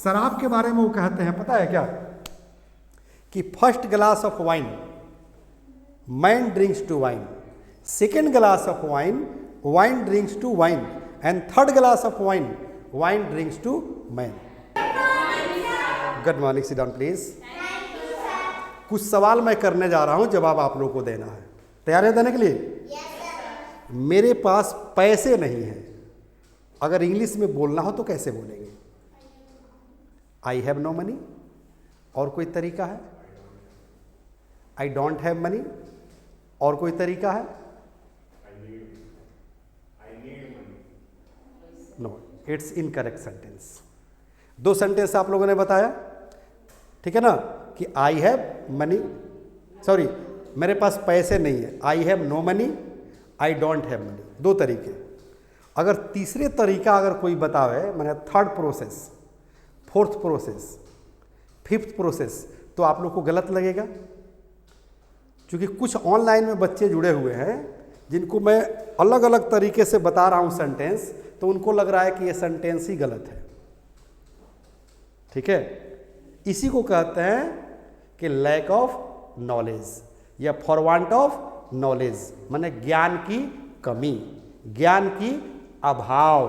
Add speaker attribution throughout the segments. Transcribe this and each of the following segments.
Speaker 1: शराब के बारे में वो कहते हैं, पता है क्या, कि first glass of wine man drinks to wine, second glass of wine wine drinks to wine, and third glass of wine wine drinks to man. Good morning, sit down please. कुछ सवाल मैं करने जा रहा हूं, जवाब आप लोगों को देना है। तैयार है देने के लिए? मेरे पास पैसे नहीं है, अगर इंग्लिश में बोलना हो तो कैसे बोलेंगे? I have no money. और कोई तरीका है? I don't have money. और कोई तरीका है? No, it's incorrect sentence. दो सेंटेंस आप लोगों ने बताया, ठीक है ना, कि आई हैव मनी, सॉरी मेरे पास पैसे नहीं है, I have no money, I don't have money, दो तरीके। अगर तीसरे तरीका अगर कोई बतावे, मैंने third process, fourth process, fifth process, तो आप लोग को गलत लगेगा। क्योंकि कुछ ऑनलाइन में बच्चे जुड़े हुए हैं जिनको मैं अलग अलग तरीके से बता रहा हूं सेंटेंस, तो उनको लग रहा है कि ये सेंटेंस ही गलत है। ठीक है, इसी को कहते हैं कि लैक ऑफ नॉलेज या फॉर वांट ऑफ नॉलेज, माने ज्ञान की कमी, ज्ञान की अभाव।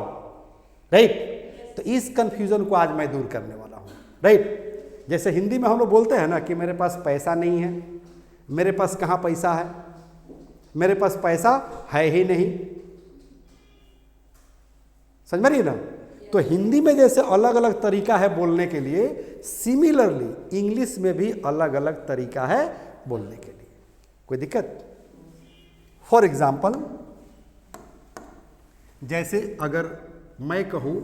Speaker 1: राइट, तो इस कंफ्यूजन को आज मैं दूर करने वाला हूं। राइट, जैसे हिंदी में हम लोग बोलते हैं ना कि मेरे पास पैसा नहीं है, मेरे पास कहाँ पैसा है, मेरे पास पैसा है ही नहीं, समझ में रही ना? तो हिंदी में जैसे अलग अलग तरीका है बोलने के लिए, सिमिलरली इंग्लिश में भी अलग अलग तरीका है बोलने के लिए। कोई दिक्कत? फॉर एग्जाम्पल, जैसे अगर मैं कहूं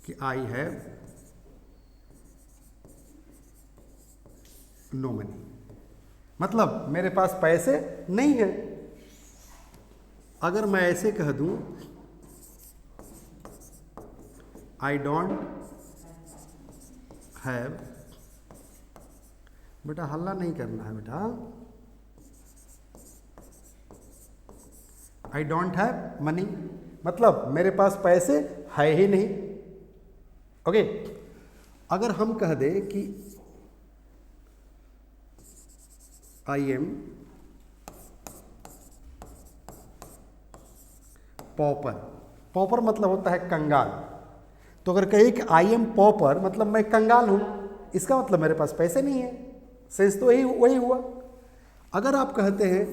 Speaker 1: कि आई हैव नो मनी, मतलब मेरे पास पैसे नहीं है। अगर मैं ऐसे कह दूं आई डोंट हैव, बेटा हल्ला नहीं करना है बेटा, आई डोंट हैव मनी, मतलब मेरे पास पैसे है ही नहीं। ओके, अगर हम कह दें कि आई एम पॉपर, पॉपर मतलब होता है कंगाल, तो अगर कहे कि आई एम पॉपर मतलब मैं कंगाल हूं, इसका मतलब मेरे पास पैसे नहीं है। सेंस तो वही हुआ। अगर आप कहते हैं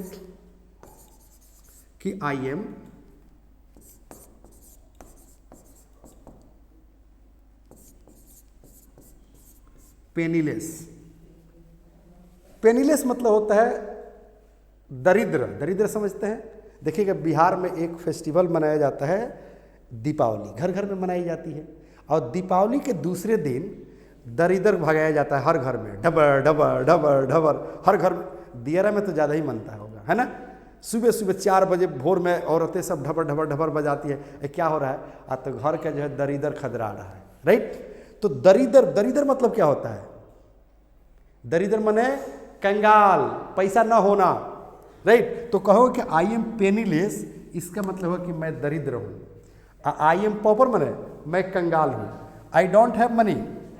Speaker 1: कि आई एम पेनीलेस, पेनीलेस मतलब होता है दरिद्र, दरिद्र समझते हैं। देखिएगा, बिहार में एक फेस्टिवल मनाया जाता है दीपावली, घर घर में मनाई जाती है, और दीपावली के दूसरे दिन दरिद्र भगाया जाता है हर घर में, ढबर ढबर ढबर ढबर, हर घर में। दियरा में तो ज़्यादा ही मनता होगा, है ना? सुबह सुबह 4 बजे भोर में औरतें सब ढबर ढबर ढबर बजाती है। क्या हो रहा है? आज तो घर का जो है दरिद्र खदरा रहा है। राइट, तो दरिद्र, दरिद्र मतलब क्या होता है? दरिद्र माने कंगाल, पैसा ना होना। राइट, तो कहो कि आई एम पेनीलेस, इसका मतलब है कि मैं दरिद्र हूं। आई एम पॉपर माने मैं कंगाल हूं। आई डोंट हैव मनी,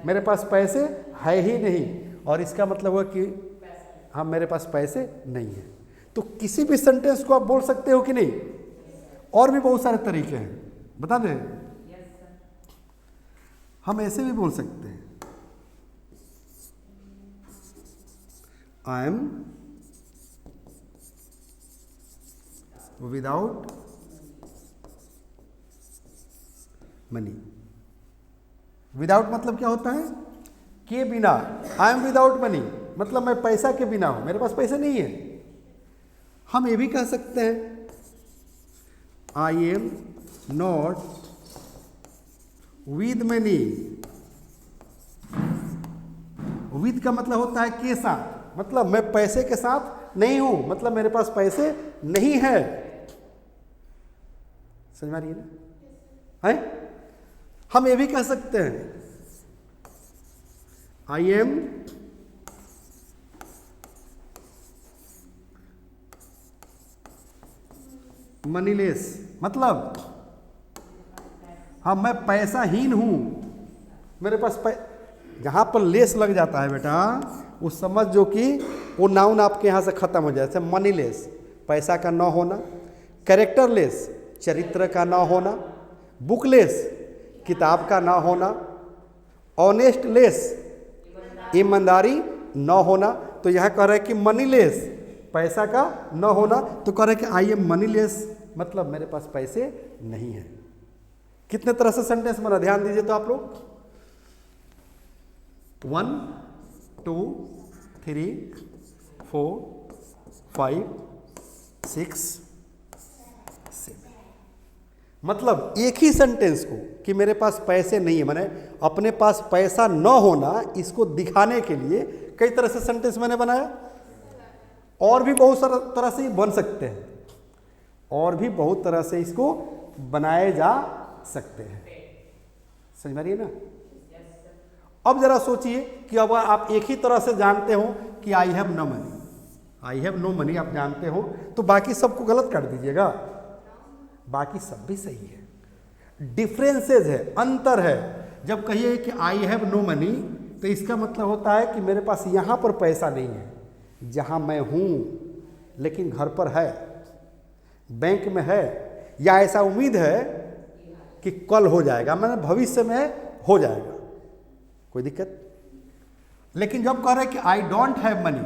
Speaker 1: मेरे पास पैसे है ही नहीं, और इसका मतलब है कि हाँ मेरे पास पैसे नहीं है। तो किसी भी सेंटेंस को आप बोल सकते हो कि नहीं? और भी बहुत सारे तरीके हैं, बता दें। हम ऐसे भी बोल सकते हैं, I am without money. Without मतलब क्या होता है? के बिना। आई एम विदाउट मनी मतलब मैं पैसा के बिना हूं, मेरे पास पैसे नहीं है। हम ये भी कह सकते हैं I am not with money. With का मतलब होता है के साथ, मतलब मैं पैसे के साथ नहीं हूं, मतलब मेरे पास पैसे नहीं है। समझ में आ रही है ना? है? हम ये भी कह सकते हैं आई एम मनीलेस, मतलब हाँ मैं पैसाहीन हूँ, मेरे पास जहाँ पर लेस लग जाता है बेटा वो समझ जो कि वो नाउन आपके यहाँ से खत्म हो जाए। जैसे मनी लेस, पैसा का न होना, कैरेक्टर लेस, चरित्र का न होना, बुक लेस, किताब का ना होना, ऑनेस्ट लेस, ईमानदारी न होना। तो यहाँ कह रहे हैं कि मनी लेस, पैसा का न होना, तो कह रहे हैं कि आई एम मनी लेस, मतलब मेरे पास पैसे नहीं है। कितने तरह से सेंटेंस बना, ध्यान दीजिए तो आप लोग। 1 2 3 4 5 6 7, मतलब एक ही सेंटेंस को कि मेरे पास पैसे नहीं है, मैंने अपने पास पैसा न होना, इसको दिखाने के लिए कई तरह से सेंटेंस मैंने बनाया। और भी बहुत सारा तरह से बन सकते हैं, और भी बहुत तरह से इसको बनाए जा सकते हैं। समझ में आ रही है ना? अब जरा सोचिए कि अब आप एक ही तरह से जानते हो कि I have no money, I have no money आप जानते हो, तो बाकी सबको गलत कर दीजिएगा, बाकी सब भी सही है। डिफरेंसेस है, अंतर है। जब कहिए कि आई हैव नो मनी तो इसका मतलब होता है कि मेरे पास यहाँ पर पैसा नहीं है, जहाँ मैं हूँ, लेकिन घर पर है, बैंक में है, या ऐसा उम्मीद है कि कल हो जाएगा, मैंने भविष्य में हो जाएगा, कोई दिक्कत। लेकिन जब कह रहे हैं कि आई डोंट हैव मनी,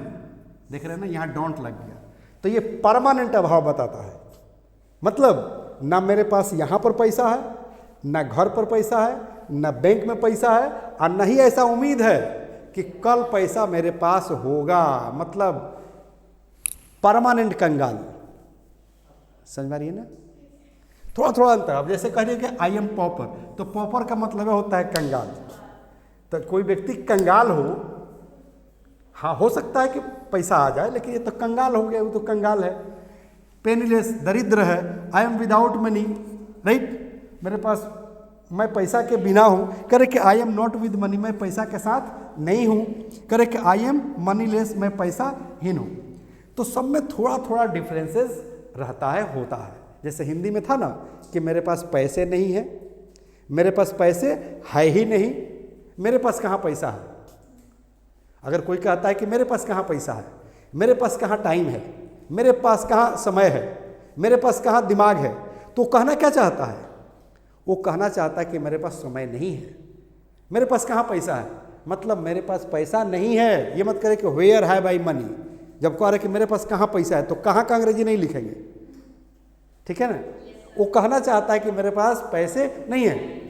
Speaker 1: देख रहे हैं ना यहाँ डोंट लग गया, तो ये परमानेंट अभाव बताता है। मतलब ना मेरे पास यहाँ पर पैसा है, ना घर पर पैसा है, ना बैंक में पैसा है, और न ही ऐसा उम्मीद है कि कल पैसा मेरे पास होगा, मतलब परमानेंट कंगाल। समझ में आ रही है ना? थोड़ा थोड़ा अंतर। अब जैसे कह रही है कि आई एम पॉपर, तो पॉपर का मतलब होता है कंगाल। तो कोई व्यक्ति कंगाल हो, हाँ हो सकता है कि पैसा आ जाए, लेकिन ये तो कंगाल हो गया, वो तो कंगाल है। पेनीलेस, दरिद्र है। I am without money, right, मेरे पास, मैं पैसा के बिना हूँ। करे कि I am not with money, मैं पैसा के साथ नहीं हूँ। करे कि आई एम मनीलेस, मैं पैसाहीन हूँ। तो सब में थोड़ा थोड़ा डिफरेंसेस रहता है, होता है। जैसे हिंदी में था ना कि मेरे पास पैसे नहीं है, मेरे पास पैसे है ही नहीं, मेरे पास कहाँ पैसा है। अगर कोई कहता है कि मेरे पास कहाँ पैसा है, मेरे पास कहाँ टाइम है, मेरे पास कहाँ समय है, मेरे पास कहाँ दिमाग है, तो कहना क्या चाहता है? वो कहना चाहता है कि मेरे पास समय नहीं है, मेरे पास कहाँ पैसा है, मतलब मेरे पास पैसा नहीं है। ये मत करे कि वेयर हैव आई मनी। जब कह रहे कि मेरे पास कहाँ पैसा है, तो कहाँ का अंग्रेजी नहीं लिखेंगे, ठीक है ना? वो कहना चाहता है कि मेरे पास पैसे नहीं है।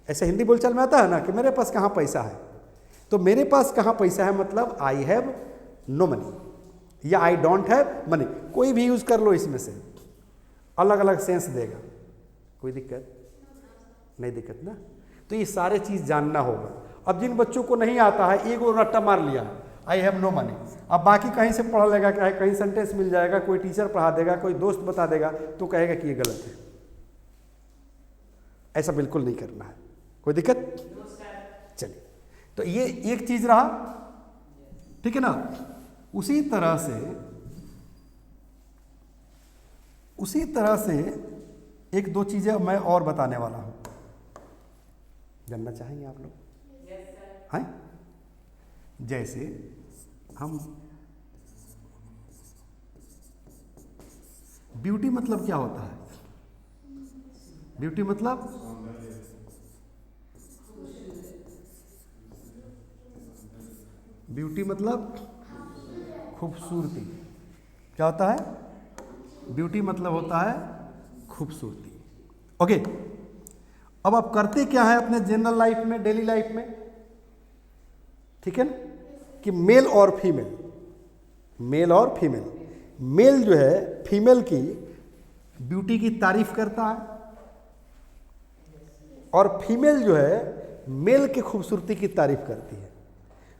Speaker 1: ऐसे हिंदी बोलचाल में आता है ना कि मेरे पास कहाँ पैसा है, तो मेरे पास कहाँ पैसा है मतलब आई हैव नो मनी या आई डोंट हैव मनी, कोई भी यूज कर लो, इसमें से अलग अलग सेंस देगा, कोई दिक्कत नहीं, दिक्कत ना। तो ये सारे चीज जानना होगा। अब जिन बच्चों को नहीं आता है, एक वो रट्टा मार लिया आई हैव नो मनी, अब बाकी कहीं से पढ़ लेगा, क्या है, कहीं सेंटेंस मिल जाएगा, कोई टीचर पढ़ा देगा, कोई दोस्त बता देगा, तो कहेगा कि ये गलत है। ऐसा बिल्कुल नहीं करना है, कोई दिक्कत। चलिए, तो ये एक चीज रहा, ठीक है ना। उसी तरह से एक दो चीजें मैं और बताने वाला हूं, जानना चाहेंगे आप लोग? हैं? जैसे हम ब्यूटी मतलब क्या होता है? ब्यूटी मतलब खूबसूरती। क्या होता है? ब्यूटी मतलब होता है खूबसूरती। ओके, अब आप करते क्या है अपने जनरल लाइफ में, डेली लाइफ में, ठीक है ना, कि मेल और फीमेल, मेल और फीमेल, मेल जो है फीमेल की ब्यूटी की तारीफ करता है, और फीमेल जो है मेल की खूबसूरती की तारीफ करती है।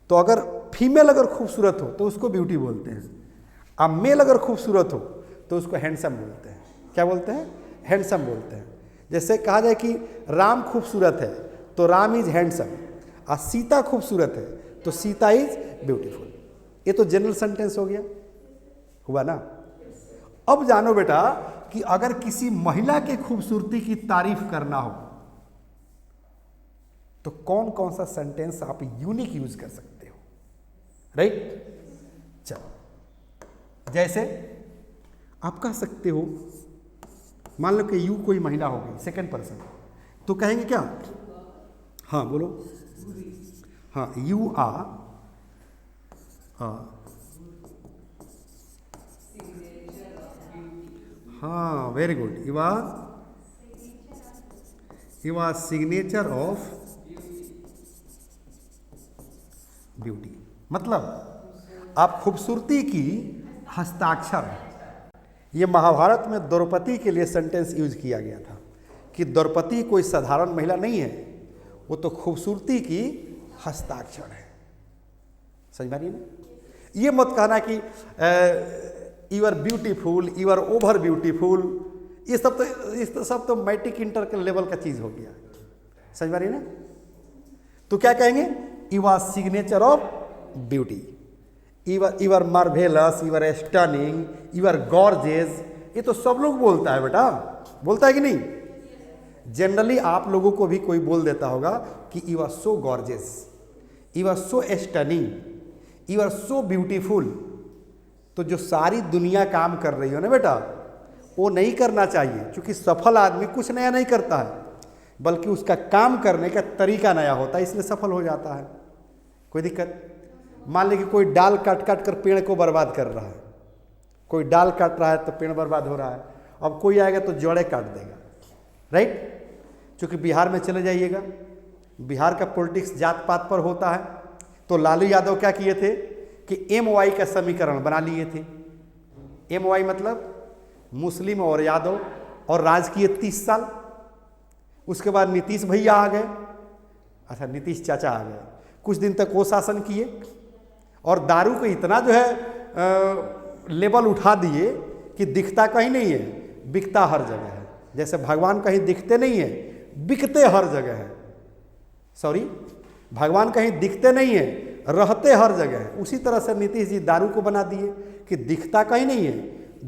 Speaker 1: तो अगर फीमेल अगर खूबसूरत हो तो उसको ब्यूटी बोलते हैं, अब मेल अगर खूबसूरत हो तो उसको हैंडसम बोलते हैं। क्या बोलते हैं? हैंडसम बोलते हैं। जैसे कहा जाए कि राम खूबसूरत है तो राम इज हैंडसम, और सीता खूबसूरत है तो सीता इज ब्यूटीफुल। ये तो जनरल सेंटेंस हो गया, हुआ ना। अब जानो बेटा कि अगर किसी महिला के खूबसूरती की तारीफ करना हो तो कौन कौन सा सेंटेंस आप यूनिक यूज कर सकते हो, राइट। चलो जैसे आप कह सकते हो, मान लो कि यू कोई महिला हो गई, सेकंड पर्सन, तो कहेंगे क्या? हाँ बोलो। हाँ, यू आर हाँ very good, you are signature of beauty, मतलब आप खूबसूरती की हस्ताक्षर हैं। ये महाभारत में द्रौपदी के लिए सेंटेंस यूज किया गया था कि द्रौपदी कोई साधारण महिला नहीं है, वो तो खूबसूरती की हस्ताक्षर है। समझ में आ रही है ना? ये मत कहना कि you are beautiful, you are over beautiful, ये सब तो मैट्रिक इंटर के लेवल का चीज हो गया। समझ में आ रही है ना? तो क्या कहेंगे? You are signature of beauty, you are marvellous, you are stunning, you are gorgeous. ये तो सब लोग बोलता है बेटा, बोलता है कि नहीं? जनरली आप लोगों को भी कोई बोल देता होगा कि you are so gorgeous, you are so stunning, you are so beautiful. तो जो सारी दुनिया काम कर रही हो ना बेटा, वो नहीं करना चाहिए, क्योंकि सफल आदमी कुछ नया नहीं करता है, बल्कि उसका काम करने का तरीका नया होता है, इसलिए सफल हो जाता है। कोई दिक्कत? मान लीजिए कोई डाल काट काट कर पेड़ को बर्बाद कर रहा है, कोई डाल काट रहा है तो पेड़ बर्बाद हो रहा है। अब कोई आएगा तो जड़ें काट देगा, राइट। क्योंकि बिहार में चले जाइएगा, बिहार का पॉलिटिक्स जात पात पर होता है। तो लालू यादव क्या किए थे कि MY का समीकरण बना लिए थे। MY मतलब मुस्लिम और यादव, और राज किए 30 साल। उसके बाद नीतीश भैया आ गए, अच्छा नीतीश चाचा आ गए, कुछ दिन तक वो शासन किए और दारू को इतना जो है लेवल उठा दिए कि दिखता कहीं नहीं है, बिकता हर जगह है। जैसे भगवान कहीं दिखते नहीं है, बिकते हर जगह है। सॉरी, भगवान कहीं दिखते नहीं है, रहते हर जगह है। उसी तरह से नीतीश जी दारू को बना दिए कि दिखता कहीं नहीं है,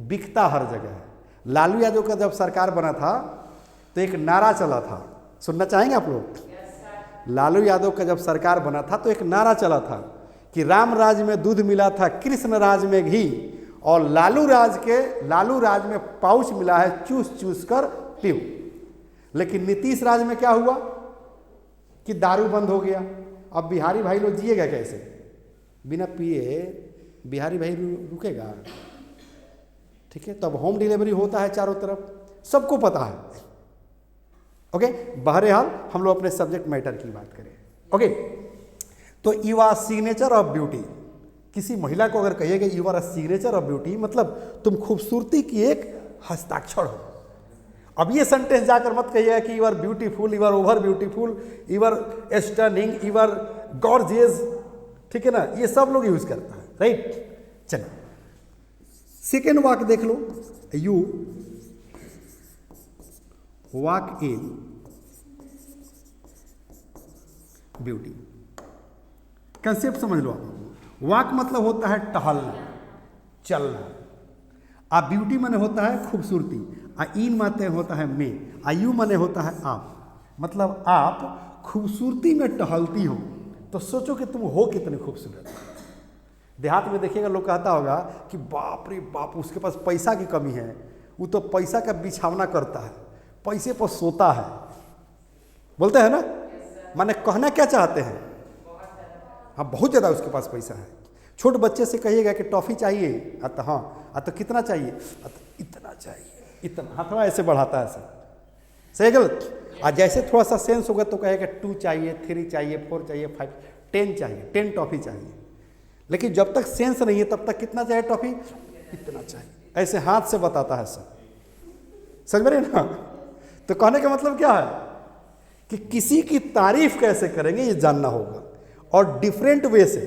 Speaker 1: बिकता हर जगह है। लालू यादव का जब सरकार बना था तो एक नारा चला था, सुनना चाहेंगे आप लोग? लालू यादव का जब सरकार बना था तो एक नारा चला था कि राम राज में दूध मिला था, कृष्ण राज में घी, और लालू राज में पाउच मिला है, चूस चूस कर पीओ। लेकिन नीतीश राज में क्या हुआ कि दारू बंद हो गया। अब बिहारी भाई लोग जिएगा कैसे? बिना पिए बिहारी भाई रुकेगा? ठीक है, तब होम डिलीवरी होता है चारों तरफ, सबको पता है। ओके, बहरहाल हम लोग अपने सब्जेक्ट मैटर की बात करें। ओके, तो you are signature of beauty. किसी महिला को अगर कहिएगा you are a signature of beauty, मतलब तुम खूबसूरती की एक हस्ताक्षर हो। अब ये सेंटेंस जाकर मत कहिएगा कि you are beautiful, you are over beautiful, you are stunning, you are gorgeous. ठीक है ना, ये सब लोग यूज करता है, राइट। चलो सेकेंड वाक्य देख लो, you walk in beauty. Concept समझ लो आप। वॉक मतलब होता है टहलना, चलना। आ ब्यूटी माने होता है खूबसूरती, आ इन माने होता है में, आ यू माने होता है आप। मतलब आप खूबसूरती में टहलती हो, तो सोचो कि तुम हो कितने खूबसूरत। देहात में देखिएगा लोग कहता होगा कि बाप रे बाप उसके पास पैसा की कमी है, वो तो पैसा का बिछावना करता है, पैसे पर सोता है, बोलते हैं ना। माने कहना क्या चाहते हैं? हाँ, बहुत ज़्यादा उसके पास पैसा है। छोट बच्चे से कहिएगा कि टॉफ़ी चाहिए, तो हाँ, तो कितना चाहिए? तो इतना चाहिए, इतना। हाँ, थोड़ा ऐसे बढ़ाता है सर, सही गलत। और जैसे थोड़ा सा सेंस होगा तो कहेगा 2 चाहिए, 3 चाहिए, 4 चाहिए, 5, 10 चाहिए, 10 टॉफ़ी चाहिए। लेकिन जब तक सेंस नहीं है तब तक कितना चाहिए टॉफ़ी? इतना चाहिए। ऐसे हाथ से बताता है सर, समझ में ना। तो कहने का मतलब क्या है कि किसी की तारीफ कैसे करेंगे ये जानना होगा, और डिफरेंट वे से।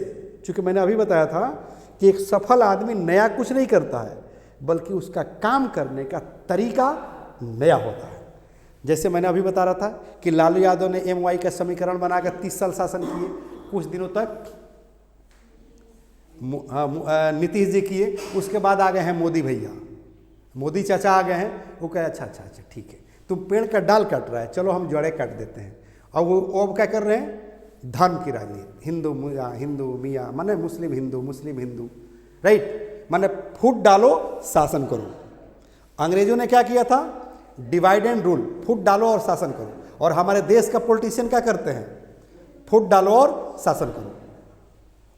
Speaker 1: क्योंकि मैंने अभी बताया था कि एक सफल आदमी नया कुछ नहीं करता है, बल्कि उसका काम करने का तरीका नया होता है। जैसे मैंने अभी बता रहा था कि लालू यादव ने MY का समीकरण बनाकर 30 साल शासन किए, कुछ दिनों तक नीतीश जी किए, उसके बाद आ गए हैं मोदी भैया, मोदी चाचा आ गए हैं। वो कहे अच्छा अच्छा अच्छा ठीक है, तुम पेड़ का डाल काट रहा है, चलो हम जड़ें काट देते हैं। और वो अब क्या कर रहे हैं, धर्म की राजनीति, हिंदू मियाँ हिंदू मियाँ, माने मुस्लिम हिंदू, राइट, माने फूट डालो शासन करो। अंग्रेजों ने क्या किया था, डिवाइड एंड रूल, फूट डालो और शासन करो। और हमारे देश का पॉलिटिशियन क्या करते हैं, फूट डालो और शासन करो।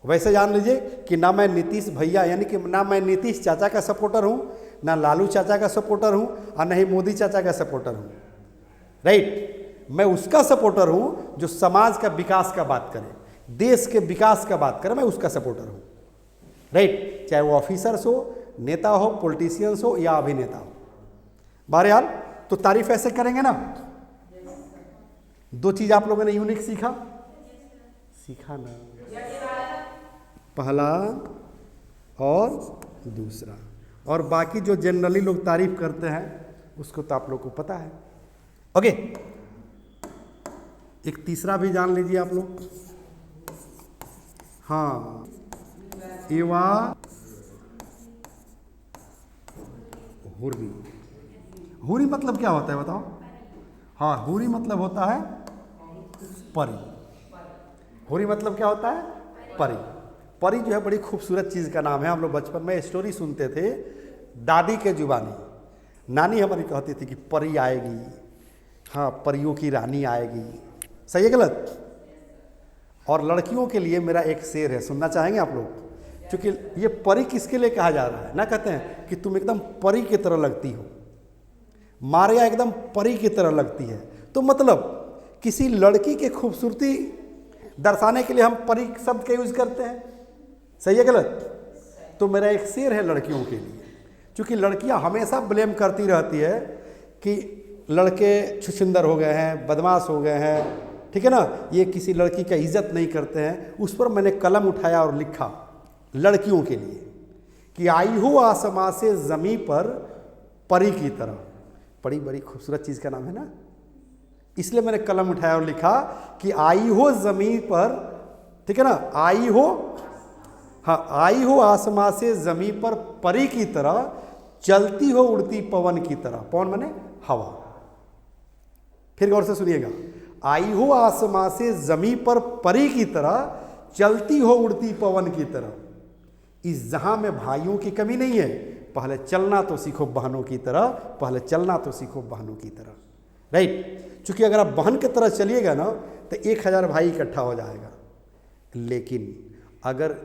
Speaker 1: वैसे जान लीजिए कि ना मैं नीतीश भैया यानी कि ना मैं नीतीश चाचा का सपोर्टर हूँ, ना लालू चाचा का सपोर्टर हूँ, और ना ही मोदी चाचा का सपोर्टर हूँ, राइट। मैं उसका सपोर्टर हूँ जो समाज का विकास का बात करे, देश के विकास का बात करे, मैं उसका सपोर्टर हूँ, राइट। चाहे वो ऑफिसर्स हो, नेता हो, पॉलिटिशियंस हो या अभिनेता हो। बहरहाल तो तारीफ ऐसे करेंगे ना। दो चीज आप लोगों ने यूनिक सीखा ना, पहला और दूसरा, और बाकी जो जनरली लोग तारीफ करते हैं उसको तो आप लोग को पता है। ओके, एक तीसरा भी जान लीजिए आप लोग। हाँ, एवा हुर्री। हुर्री मतलब क्या होता है बताओ? हाँ, हुर्री मतलब होता है परी। हुर्री मतलब क्या होता है? परी। परी जो है बड़ी खूबसूरत चीज़ का नाम है। हम लोग बचपन में स्टोरी सुनते थे दादी के जुबानी। नानी हमारी कहती थी कि परी आएगी, हाँ परियों की रानी आएगी। सही है गलत? और लड़कियों के लिए मेरा एक शेर है, सुनना चाहेंगे आप लोग? क्योंकि ये परी किसके लिए कहा जा रहा है ना, कहते हैं कि तुम एकदम परी की तरह लगती हो, मारिया एकदम परी की तरह लगती है। तो मतलब किसी लड़की की खूबसूरती दर्शाने के लिए हम परी शब्द का यूज करते हैं। सही है गलत? तो मेरा एक शेर है लड़कियों के लिए, क्योंकि लड़कियां हमेशा ब्लेम करती रहती है कि लड़के छुछुंदर हो गए हैं, बदमाश हो गए हैं, ठीक है ना, ये किसी लड़की का इज्जत नहीं करते हैं। उस पर मैंने कलम उठाया और लिखा लड़कियों के लिए कि आई हो आसमां से ज़मीं पर परी की तरह। परी बड़ी खूबसूरत चीज़ का नाम है ना, इसलिए मैंने कलम उठाया और लिखा कि आई हो ज़मीं पर, ठीक है ना, आई हो, हाँ आई हो आसमां से ज़मीं पर परी की तरह, चलती हो उड़ती पवन की तरह। पवन माने हवा। फिर गौर से सुनिएगा, आई हो आसमां से ज़मीं पर परी की तरह, चलती हो उड़ती पवन की तरह। इस जहां में भाइयों की कमी नहीं है, पहले चलना तो सीखो बहनों की तरह, पहले चलना तो सीखो बहनों की तरह, राइट। क्योंकि अगर आप बहन की तरह चलिएगा ना तो 1000 भाई इकट्ठा हो जाएगा। लेकिन अगर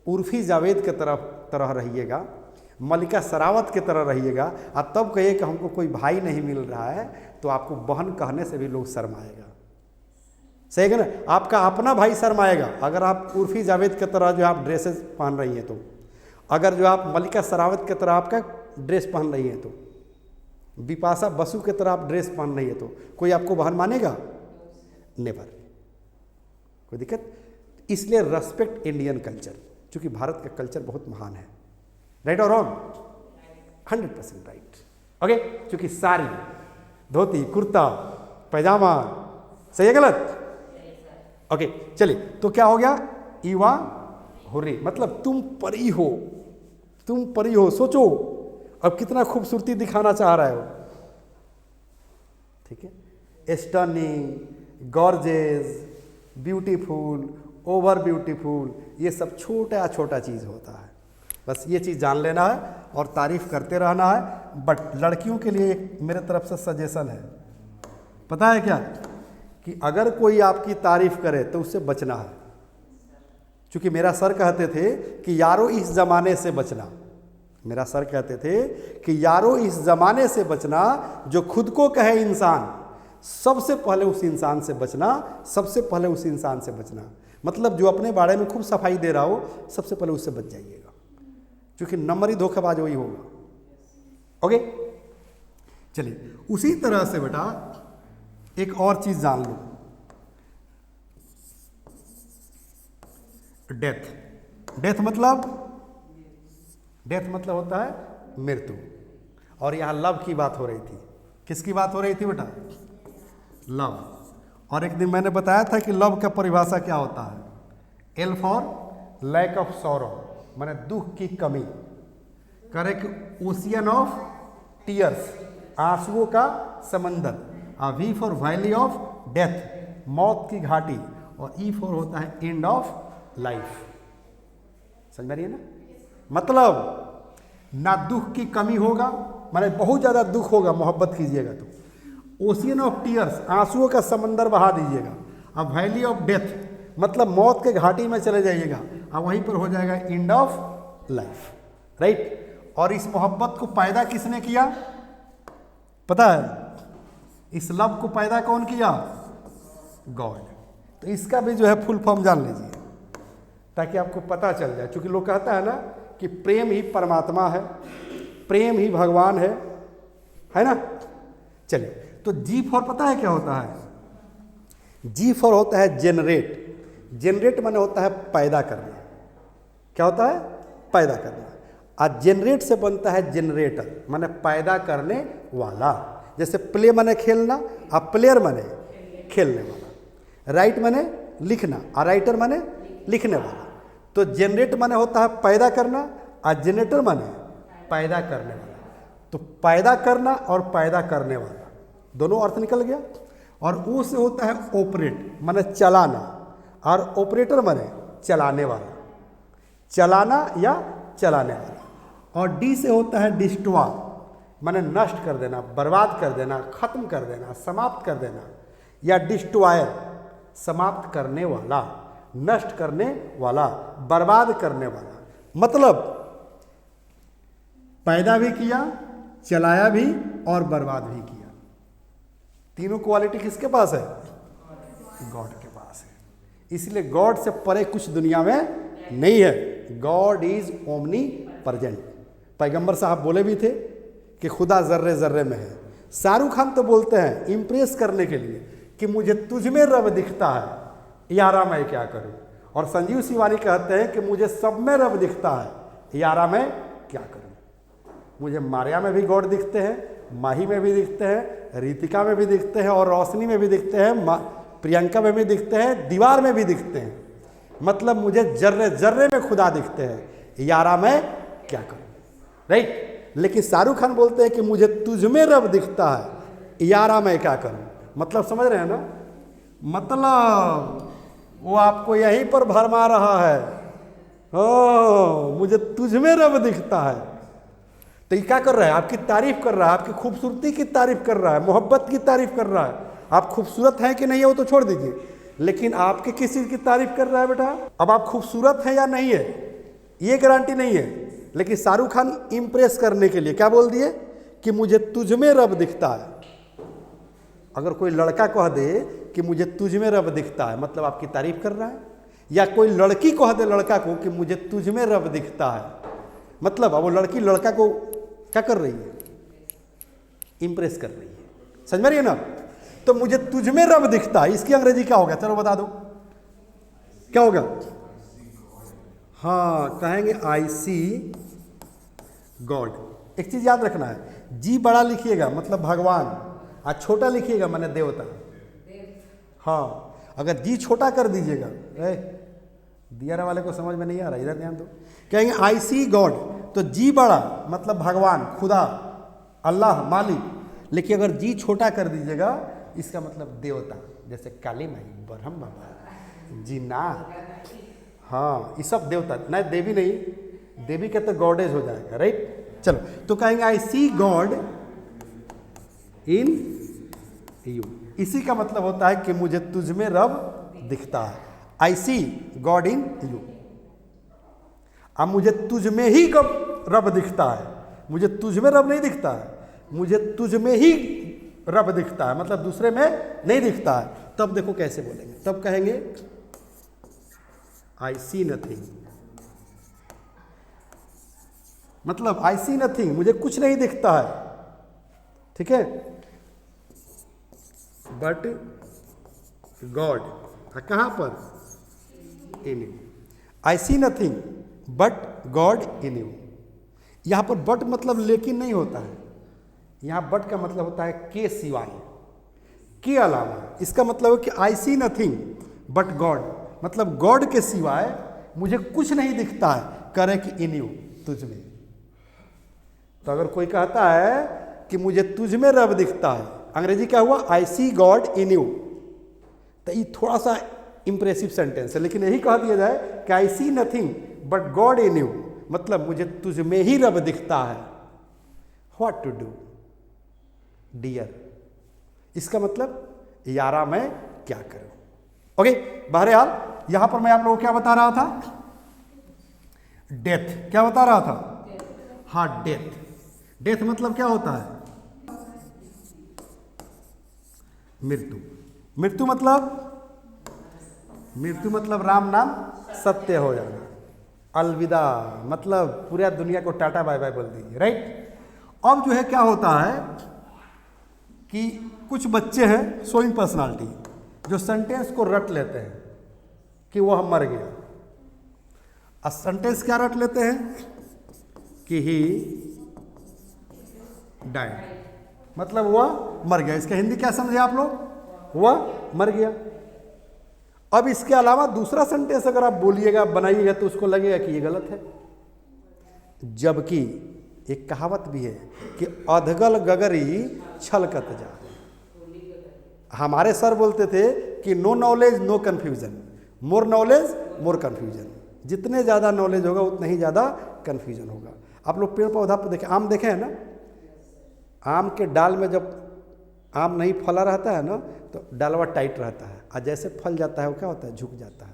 Speaker 1: उर्फी जावेद के तरह रहिएगा, मलिका सरावत की तरह रहिएगा, और तब कहिए कि हमको कोई भाई नहीं मिल रहा है, तो आपको बहन कहने से भी लोग शर्माएगा। सही है ना? आपका अपना भाई शर्माएगा अगर आप उर्फी जावेद की तरह जो आप ड्रेसेस पहन रही हैं तो। अगर जो आप मलिका सरावत की तरह आपका ड्रेस पहन रही हैं तो, बिपाशा बसु की तरह आप ड्रेस पहन रही है तो कोई आपको बहन मानेगा? नेवर। कोई दिक्कत? इसलिए रेस्पेक्ट इंडियन कल्चर, क्योंकि भारत का कल्चर बहुत महान है। राइट और रॉन्ग? 100% राइट। ओके, क्योंकि साड़ी, धोती, कुर्ता, पैजामा, सही है गलत? ओके, चलिए, तो क्या हो गया? ईवा हुर्री मतलब तुम परी हो, तुम परी हो। सोचो अब कितना खूबसूरती दिखाना चाह रहे हो, ठीक है। Stunning, gorges, beautiful, over beautiful, ये सब छोटा छोटा चीज़ होता है। बस ये चीज़ जान लेना है और तारीफ करते रहना है। बट लड़कियों के लिए एक मेरे तरफ से सजेशन है, पता है क्या? कि अगर कोई आपकी तारीफ करे तो उससे बचना है। क्योंकि मेरा सर कहते थे कि यारो इस ज़माने से बचना, मेरा सर कहते थे कि यारो इस ज़माने से बचना, जो खुद को कहे इंसान, सबसे पहले उस इंसान से बचना, सबसे पहले उस इंसान से बचना। मतलब जो अपने बारे में खूब सफाई दे रहा हो, सबसे पहले उससे बच जाइएगा, क्योंकि नंबरी धोखेबाज वही होगा। ओके, चलिए, उसी तरह से बेटा एक और चीज जान लो, डेथ। डेथ मतलब होता है मृत्यु। और यहाँ लव की बात हो रही थी। किसकी बात हो रही थी बेटा? लव। और एक दिन मैंने बताया था कि लव का परिभाषा क्या होता है? L for lack of sorrow, माने दुख की कमी। करेक्ट, ओशियन ऑफ टीयर्स, आंसुओं का समंदर। V for valley of death, मौत की घाटी, और E4 होता है एंड ऑफ लाइफ। समझ में रही है ना? मतलब ना दुख की कमी होगा, माने बहुत ज़्यादा दुख होगा मोहब्बत कीजिएगा तो। ओशियन ऑफ टीयर्स, आंसुओं का समंदर बहा दीजिएगा। अब वैली ऑफ डेथ, मतलब मौत के घाटी में चले जाइएगा, अब वहीं पर हो जाएगा एंड ऑफ लाइफ, राइट। और इस मोहब्बत को पैदा किसने किया पता है? इस लव को पैदा कौन किया? गॉड। तो इसका भी जो है फुल फॉर्म जान लीजिए ताकि आपको पता चल जाए, क्योंकि लोग कहता है ना कि प्रेम ही परमात्मा है, प्रेम ही भगवान है ना। चलिए, तो G4 पता है क्या होता है? G4 होता है जेनरेट। जेनरेट माने होता है पैदा करना। क्या होता है? पैदा करना। और जेनरेट से बनता है जनरेटर, माने पैदा करने वाला। जैसे प्ले माने खेलना, और प्लेयर माने खेलने वाला। राइट माने लिखना, और राइटर माने लिखने वाला। तो जनरेट माने होता है पैदा करना, और जनरेटर माने पैदा करने वाला। तो पैदा करना और पैदा करने वाला दोनों अर्थ निकल गया। और ओ से होता है ऑपरेट, माने चलाना, और ऑपरेटर माने चलाने वाला, चलाना या चलाने वाला। और डी से होता है डिस्ट्रॉय, माने नष्ट कर देना, बर्बाद कर देना, खत्म कर देना, समाप्त कर देना, या डिस्ट्रॉयर समाप्त करने वाला, नष्ट करने वाला, बर्बाद करने वाला। मतलब पैदा भी किया, चलाया भी और बर्बाद भी किया। तीनों क्वालिटी किसके पास है? गॉड के पास है। इसलिए गॉड से परे कुछ दुनिया में नहीं है। God is omni present. पैगंबर साहब बोले भी थे कि खुदा जर्रे जर्रे में है। शाहरुख खान तो बोलते हैं इम्प्रेस करने के लिए कि मुझे तुझ में रब दिखता है, यारा मैं क्या करूं। और संजीव शिवानी कहते हैं कि मुझे सब में रब दिखता है, यारा मैं क्या करूं। मुझे मारिया में भी गॉड दिखते हैं, माही में भी दिखते हैं, रितिका में भी दिखते हैं, और रोशनी में भी दिखते हैं, प्रियंका में भी दिखते हैं, दीवार में भी दिखते हैं। मतलब मुझे जर्रे जर्रे में खुदा दिखते हैं, यारा मैं क्या करूं, राइट। लेकिन शाहरुख खान बोलते हैं कि मुझे तुझ में रब दिखता है, यारा मैं क्या करूं। मतलब समझ रहे हैं ना? मतलब वो आपको यहीं पर भरमा रहा है, मुझे तुझ में रब दिखता है। तो ये क्या कर रहा है? आपकी तारीफ कर रहा है, आपकी खूबसूरती की तारीफ कर रहा है, मोहब्बत की तारीफ कर रहा है। आप खूबसूरत हैं कि नहीं है वो तो छोड़ दीजिए, लेकिन आपके किस चीज़ की तारीफ कर रहा है बेटा? अब आप खूबसूरत हैं या नहीं है ये गारंटी नहीं है, लेकिन शाहरुख खान इम्प्रेस करने के लिए क्या बोल दिए कि मुझे तुझ में रब दिखता है। अगर कोई लड़का कह दे कि मुझे तुझ में रब दिखता है, मतलब आपकी तारीफ कर रहा है। या कोई लड़की कह दे लड़का को कि मुझे तुझ में रब दिखता है, मतलब अब वो लड़की लड़का को क्या कर रही है? इंप्रेस कर रही है। समझ में रही है ना? तो मुझे तुझ में रब दिखता है, इसकी अंग्रेजी क्या होगा? चलो बता दो क्या होगा? हाँ, कहेंगे आई सी गॉड। एक चीज याद रखना है, जी बड़ा लिखिएगा मतलब भगवान, और छोटा लिखिएगा माने देवता। हाँ, अगर जी छोटा कर दीजिएगा, दिया वाले को समझ में नहीं आ रहा, इधर ध्यान दो। कहेंगे आई सी गॉड, तो जी बड़ा मतलब भगवान, खुदा, अल्लाह, मालिक। लेकिन अगर जी छोटा कर दीजिएगा इसका मतलब देवता, जैसे काली माई, ब्रह्म बाबा, जिन्नात, हाँ ये सब देवता, नहीं देवी नहीं, देवी का तो गॉडेज हो जाएगा, राइट। चलो, तो कहेंगे आई सी गॉड इन यू। इसी का मतलब होता है कि मुझे तुझ में रब दिखता है। आई सी गॉड इन यू। अब मुझे तुझ में ही रब दिखता है, मुझे तुझ में रब नहीं दिखता है, मुझे तुझ में ही रब दिखता है, मतलब दूसरे में नहीं दिखता है। तब देखो कैसे बोलेंगे, तब कहेंगे आई सी नथिंग, मतलब आई सी नथिंग, मुझे कुछ नहीं दिखता है, ठीक है। बट गॉड, कहां पर? In you. I see nothing but God in you. यहां पर बट मतलब लेकिन नहीं होता है, यहां बट का मतलब होता है के सिवाय, के अलावा। इसका मतलब है कि I see nothing but God, मतलब गॉड के सिवाय मुझे कुछ नहीं दिखता है, करे कि इन यू, तुझ में। तो अगर कोई कहता है कि मुझे तुझ में रब दिखता है, अंग्रेजी क्या हुआ? आई सी गॉड इन यू। तो ये थोड़ा सा इंप्रेसिव सेंटेंस है, लेकिन यही कह दिया जाए कि I see nothing but God in you, मतलब मुझे तुझ में ही रब दिखता है। व्हाट टू डू डियर, इसका मतलब यारा मैं क्या करूं। ओके, बहरहाल यहां पर मैं आप लोगों को क्या बता रहा था, डेथ, क्या बता रहा था, हाँ डेथ। डेथ मतलब क्या होता है, मृत्यु। मृत्यु मतलब राम नाम सत्य हो जाना। अलविदा मतलब पूरा दुनिया को टाटा बाय बाय बोल दीजिए, राइट। अब जो है क्या होता है कि कुछ बच्चे हैं शोइंग पर्सनालिटी, जो सेंटेंस को रट लेते हैं कि वह मर गया। और सेंटेंस क्या रट लेते हैं कि ही डाइड, मतलब वह मर गया। इसका हिंदी क्या समझे आप लोग, वह मर गया। अब इसके अलावा दूसरा सेंटेंस अगर आप बोलिएगा, बनाइएगा, तो उसको लगेगा कि ये गलत है। जबकि एक कहावत भी है कि अधगल गगरी छलकत जा। हमारे सर बोलते थे कि no knowledge no confusion, more knowledge more confusion. जितने ज़्यादा नॉलेज होगा उतना ही ज़्यादा कन्फ्यूजन होगा। आप लोग पेड़ पौधा पर देखें, आम देखे हैं ना, आम के डाल में जब आम नहीं फला रहता है ना, तो डालवा टाइट रहता है, और जैसे फल जाता है वो क्या होता है, झुक जाता है।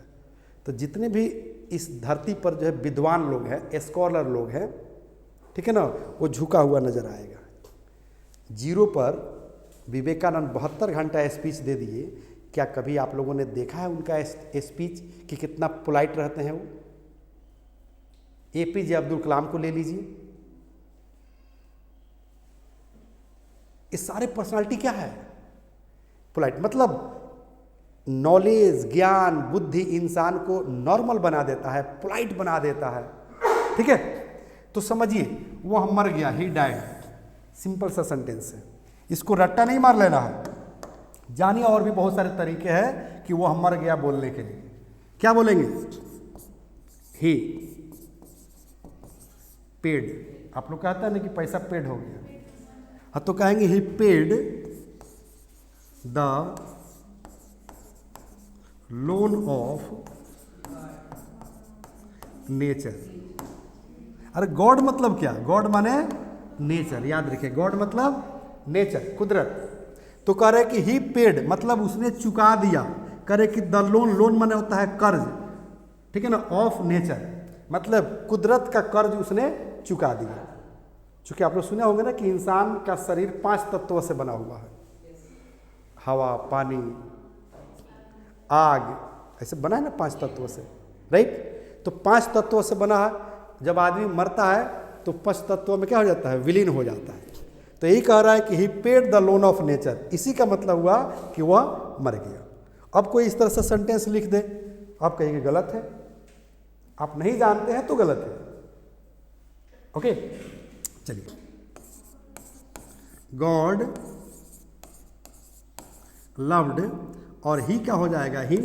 Speaker 1: तो जितने भी इस धरती पर जो है विद्वान लोग हैं, स्कॉलर लोग हैं, ठीक है ना, वो झुका हुआ नजर आएगा। जीरो पर विवेकानंद 72 घंटा स्पीच दे दिए। क्या कभी आप लोगों ने देखा है उनका स्पीच कि कितना पोलाइट रहते हैं वो? APJ अब्दुल कलाम को ले लीजिए, ये सारे पर्सनालिटी क्या है, पोलाइट। मतलब नॉलेज, ज्ञान, बुद्धि इंसान को नॉर्मल बना देता है, पोलाइट बना देता है, ठीक है। तो समझिए वो मर गया, ही डाइड, सिंपल सा सेंटेंस है, इसको रट्टा नहीं मार लेना है। जानिए और भी बहुत सारे तरीके हैं कि वो मर गया बोलने के लिए। क्या बोलेंगे, ही पेड, आप लोग कहते हैं ना कि पैसा पेड हो गया, हाँ तो कहेंगे he paid the loan of nature. अरे गॉड मतलब क्या, गॉड माने नेचर, याद रखिए, गॉड मतलब नेचर, कुदरत। तो कह रहे कि ही पेड मतलब उसने चुका दिया, कह रहे कि द लोन, लोन माने होता है कर्ज, ठीक है ना, ऑफ नेचर मतलब कुदरत का कर्ज उसने चुका दिया। चूंकि आप लोग सुने होंगे ना कि इंसान का शरीर 5 तत्वों से बना हुआ है, हवा, पानी, आग, ऐसे बना है ना 5 तत्वों से, राइट। तो 5 तत्वों से बना है। जब आदमी मरता है तो 5 तत्वों में क्या हो जाता है, विलीन हो जाता है। तो यही कह रहा है कि he paid the loan of nature, इसी का मतलब हुआ कि वह मर गया। अब कोई इस तरह से सेंटेंस लिख दे, आप कहेंगे गलत है, आप नहीं जानते हैं तो गलत है। ओके, चलिए, गॉड लव्ड, और ही क्या हो जाएगा, ही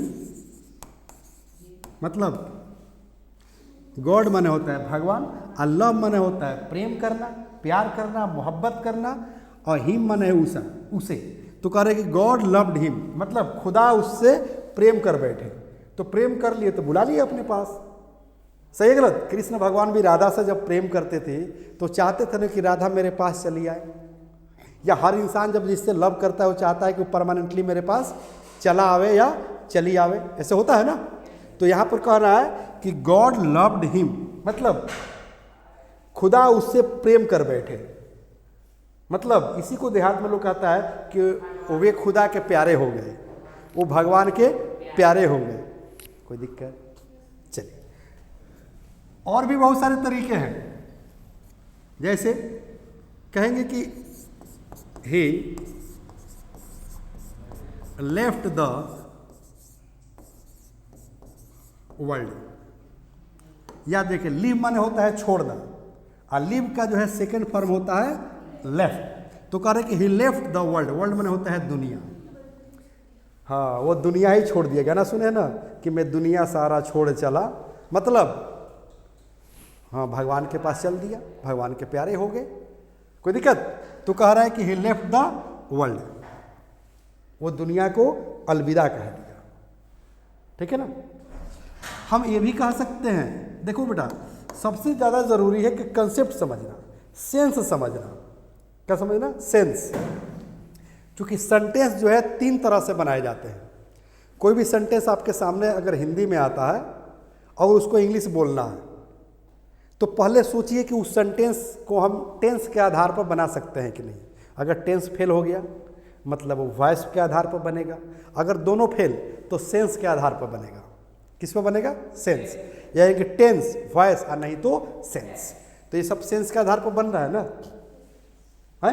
Speaker 1: मतलब गॉड माने होता है भगवान, और लव माने होता है प्रेम करना, प्यार करना, मोहब्बत करना, और हिम माने उसे। तो कह रहे कि गॉड लव्ड हिम मतलब खुदा उससे प्रेम कर बैठे। तो प्रेम कर लिए तो बुला लिए अपने पास, सही है गलत। कृष्ण भगवान भी राधा से जब प्रेम करते थे तो चाहते थे ना कि राधा मेरे पास चली आए, या हर इंसान जब जिससे लव करता है वो चाहता है कि वो परमानेंटली मेरे पास चला आवे या चली आवे, ऐसे होता है ना। तो यहाँ पर कह रहा है कि गॉड लव्ड हिम मतलब खुदा उससे प्रेम कर बैठे। मतलब इसी को देहात में लोग कहता है कि वे खुदा के प्यारे हो गए, वो भगवान के प्यारे हो गए। कोई दिक्कत? चलिए, और भी बहुत सारे तरीके हैं, जैसे कहेंगे कि he left the world, या देखिए लीव माने होता है छोड़ना, और लीव का जो है सेकंड फॉर्म होता है लेफ्ट। तो कह रहे कि ही लेफ्ट द वर्ल्ड, वर्ल्ड माने होता है दुनिया। हाँ, वो दुनिया ही छोड़ दिया, गाना सुने ना कि मैं दुनिया सारा छोड़ चला, मतलब हाँ भगवान के पास चल दिया, भगवान के प्यारे हो गए। कोई दिक्कत? तो कह रहा है कि ही लेफ्ट द वर्ल्ड, वो दुनिया को अलविदा कह दिया। ठीक है ना। हम ये भी कह सकते हैं, देखो बेटा, सबसे ज़्यादा ज़रूरी है कि कंसेप्ट समझना, सेंस समझना। क्या समझना? सेंस। क्योंकि सेंटेंस जो है 3 तरह से बनाए जाते हैं। कोई भी सेंटेंस आपके सामने अगर हिंदी में आता है और उसको इंग्लिश बोलना है, तो पहले सोचिए कि उस सेंटेंस को हम टेंस के आधार पर बना सकते हैं कि नहीं। अगर टेंस फेल हो गया मतलब वो वॉइस के आधार पर बनेगा, अगर दोनों फेल तो सेंस के आधार पर बनेगा। किस पर बनेगा? सेंस, यानी कि टेंस, वॉइस और नहीं तो सेंस। तो ये सब सेंस के आधार पर बन रहा है ना, है?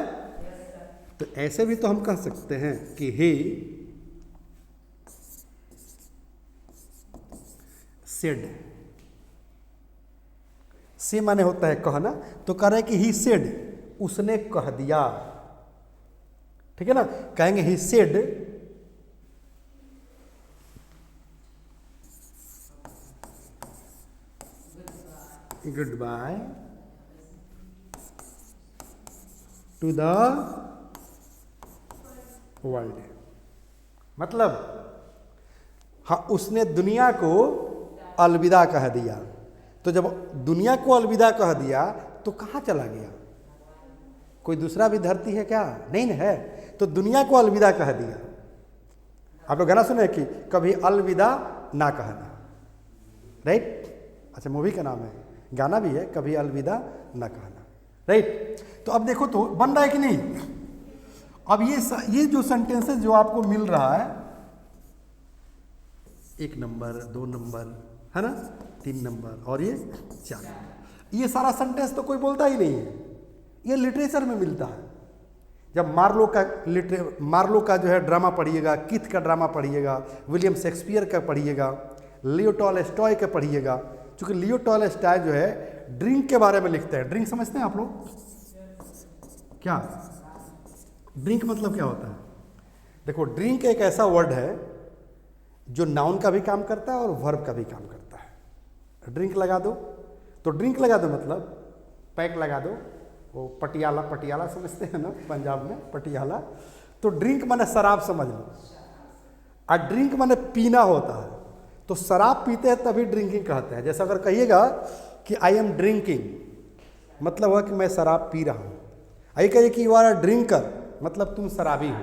Speaker 1: तो ऐसे भी तो हम कह सकते हैं कि ही सेड, से माने होता है कहना, तो कह रहे हैं कि ही सेड, उसने कह दिया। ठीक है ना, कहेंगे he said good by two the world. मतलब हाँ, उसने दुनिया को अलविदा कह दिया। तो जब दुनिया को अलविदा कह दिया तो कहाँ चला गया? कोई दूसरा भी धरती है क्या? नहीं ना है। तो दुनिया को अलविदा कह दिया। आप लोग गाना सुने कि कभी अलविदा ना कहना, राइट? अच्छा, मूवी का नाम है, गाना भी है, कभी अलविदा ना कहना, राइट? तो अब देखो तो बन रहा है कि नहीं। अब ये जो सेंटेंसेस जो आपको मिल रहा है, 1 नंबर, 2 नंबर, है ना, 3 नंबर और ये 4 नंबर, ये सारा सेंटेंस तो कोई बोलता ही नहीं है। ये लिटरेचर में मिलता है। जब मार्लो का जो है ड्रामा पढ़िएगा, किथ का ड्रामा पढ़िएगा, विलियम शेक्सपियर का पढ़िएगा, लियो टॉलस्टॉय का पढ़िएगा। क्योंकि लियो टॉलस्टॉय जो है ड्रिंक के बारे में लिखते हैं। ड्रिंक समझते हैं आप लोग? क्या ड्रिंक मतलब क्या होता है? देखो, ड्रिंक एक ऐसा वर्ड है जो नाउन का भी काम करता है और वर्ब का भी काम करता है। ड्रिंक लगा दो, तो ड्रिंक लगा दो मतलब पैक लगा दो। वो पटियाला समझते हैं ना, पंजाब में पटियाला। तो ड्रिंक माने शराब समझ लो, और ड्रिंक माने पीना होता है। तो शराब पीते हैं तभी ड्रिंकिंग कहते हैं। जैसे अगर कहिएगा कि आई एम ड्रिंकिंग, मतलब हुआ कि मैं शराब पी रहा हूँ। आई कहिए कि यू आर अ ड्रिंकर, मतलब तुम शराबी हो।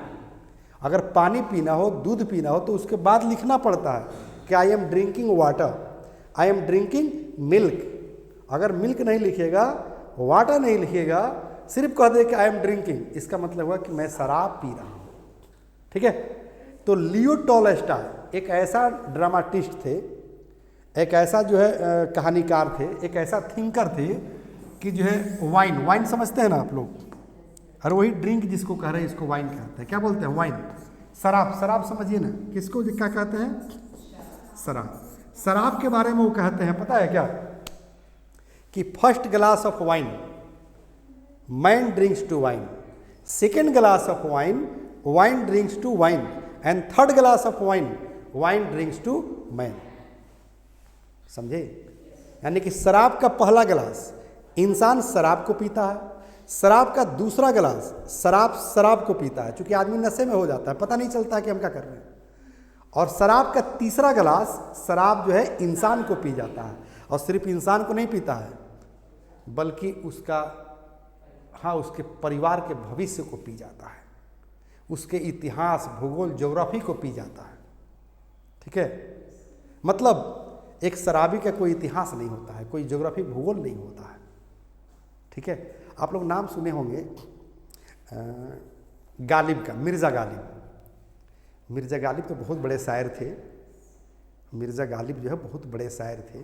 Speaker 1: अगर पानी पीना हो, दूध पीना हो, तो उसके बाद लिखना पड़ता है कि I am drinking water, I am drinking milk. अगर मिल्क नहीं लिखेगा, वाटर नहीं लिखेगा, सिर्फ कह दे कि आई एम ड्रिंकिंग, इसका मतलब हुआ कि मैं शराब पी रहा हूँ। ठीक है। तो लियो टॉलस्टॉय एक ऐसा ड्रामाटिस्ट थे, एक ऐसा जो है कहानीकार थे, एक ऐसा थिंकर थे कि जो है वाइन समझते हैं ना आप लोग, और वही ड्रिंक जिसको कह रहे हैं इसको वाइन कहते हैं। क्या बोलते हैं? वाइन। शराब समझिए ना, किसको क्या कहते हैं? शराब के बारे में वो कहते हैं, पता है क्या, कि first glass of wine man drinks to wine, second glass of wine wine drinks to wine, and third glass of wine drinks to man. समझे? यानी कि शराब का पहला गिलास इंसान शराब को पीता है, शराब का दूसरा गिलास शराब को पीता है, क्योंकि आदमी नशे में हो जाता है, पता नहीं चलता है कि हम क्या कर रहे हैं। और शराब का तीसरा गिलास शराब जो है इंसान को पी जाता है, और सिर्फ इंसान को नहीं पीता है बल्कि उसके परिवार के भविष्य को पी जाता है, उसके इतिहास, भूगोल, ज्योग्राफी को पी जाता है। ठीक है। मतलब एक शराबी का कोई इतिहास नहीं होता है, कोई ज्योग्राफी, भूगोल नहीं होता है। ठीक है। आप लोग नाम सुने होंगे गालिब का, मिर्ज़ा गालिब तो बहुत बड़े शायर थे। मिर्ज़ा गालिब जो है बहुत बड़े शायर थे।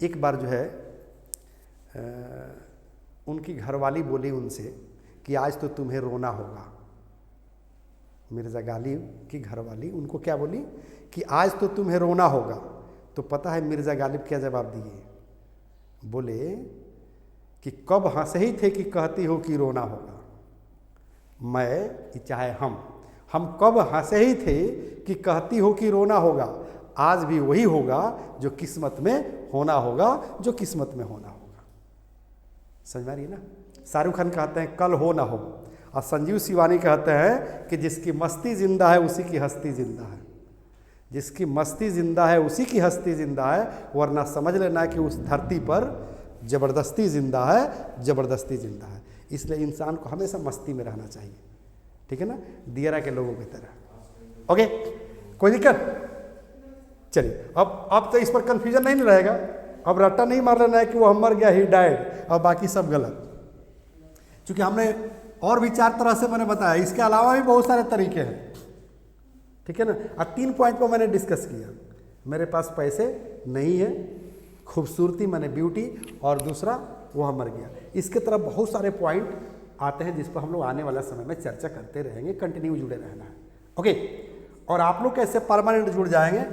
Speaker 1: एक बार जो है उनकी घरवाली बोली उनसे कि आज तो तुम्हें रोना होगा। मिर्ज़ा गालिब की घरवाली उनको क्या बोली कि आज तो तुम्हें रोना होगा। तो पता है मिर्ज़ा गालिब क्या जवाब दिए? बोले कि कब हंसे ही थे कि कहती हो कि रोना होगा। मैं चाहे हम कब हंसे ही थे कि कहती हो कि रोना होगा, आज भी वही होगा जो किस्मत में होना होगा, जो किस्मत में होना होगा। समझ में रही ना? शाहरुख खान कहते हैं कल हो ना हो, और संजीव शिवानी कहते हैं कि जिसकी मस्ती जिंदा है उसी की हस्ती जिंदा है। जिसकी मस्ती जिंदा है उसी की हस्ती जिंदा है, वरना समझ लेना कि उस धरती पर ज़बरदस्ती जिंदा है, ज़बरदस्ती जिंदा है। इसलिए इंसान को हमेशा मस्ती में रहना चाहिए, ठीक है ना, दियरा के लोगों की तरह। ओके, कोई दिक्कत? चलिए, अब तो इस पर कंफ्यूजन नहीं रहेगा। अब रट्टा नहीं मार लेना है कि वो हम मर गया, ही डाइड, और बाकी सब गलत। क्योंकि हमने और भी 4 तरह से मैंने बताया, इसके अलावा भी बहुत सारे तरीके हैं, ठीक है ना। और 3 पॉइंट पर मैंने डिस्कस किया। मेरे पास पैसे नहीं है, खूबसूरती मैंने ब्यूटी, और दूसरा वो मर गया। इसके तरफ बहुत सारे पॉइंट आते हैं जिस पर हम लोग आने वाला समय में चर्चा करते रहेंगे। कंटिन्यू जुड़े रहना है, ओके। और आप लोग कैसे परमानेंट जुड़ जाएंगे,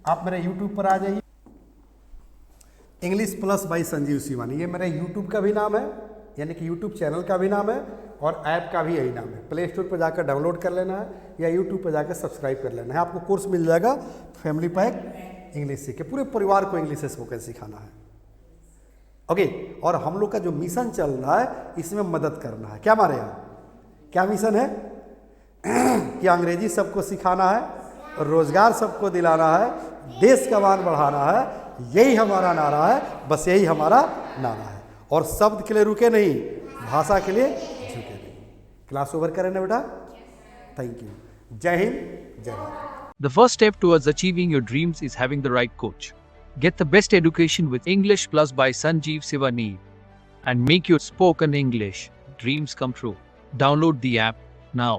Speaker 1: आप मेरे यूट्यूब पर आ जाइए, English plus by Sanjeev Shivani, ये मेरे यूट्यूब का भी नाम है, यानी कि यूट्यूब चैनल का भी नाम है, और ऐप का भी यही नाम है। प्ले स्टोर पर जाकर डाउनलोड कर लेना है या यूट्यूब पर जाकर सब्सक्राइब कर लेना है। आपको कोर्स मिल जाएगा फैमिली पैक इंग्लिश सीख के, पूरे परिवार को इंग्लिश स्पोकन सिखाना है, ओके। और हम लोग का जो मिशन चल रहा है इसमें मदद करना है। क्या मारे यहाँ, क्या मिशन है? कि अंग्रेजी सबको सिखाना है, रोजगार सबको दिलाना है, देश का मान बढ़ाना है, यही हमारा नारा है, बस यही हमारा नारा है। और शब्द के लिए रुके नहीं, भाषा के लिए झुके नहीं। क्लास ओवर करें ना बेटा, थैंक यू, जय हिंद, जय Bharat.
Speaker 2: The first step towards achieving your dreams is having the right coach. Get the best education with English Plus by Sanjeev Sivani and make your spoken English dreams come true. Download the app now.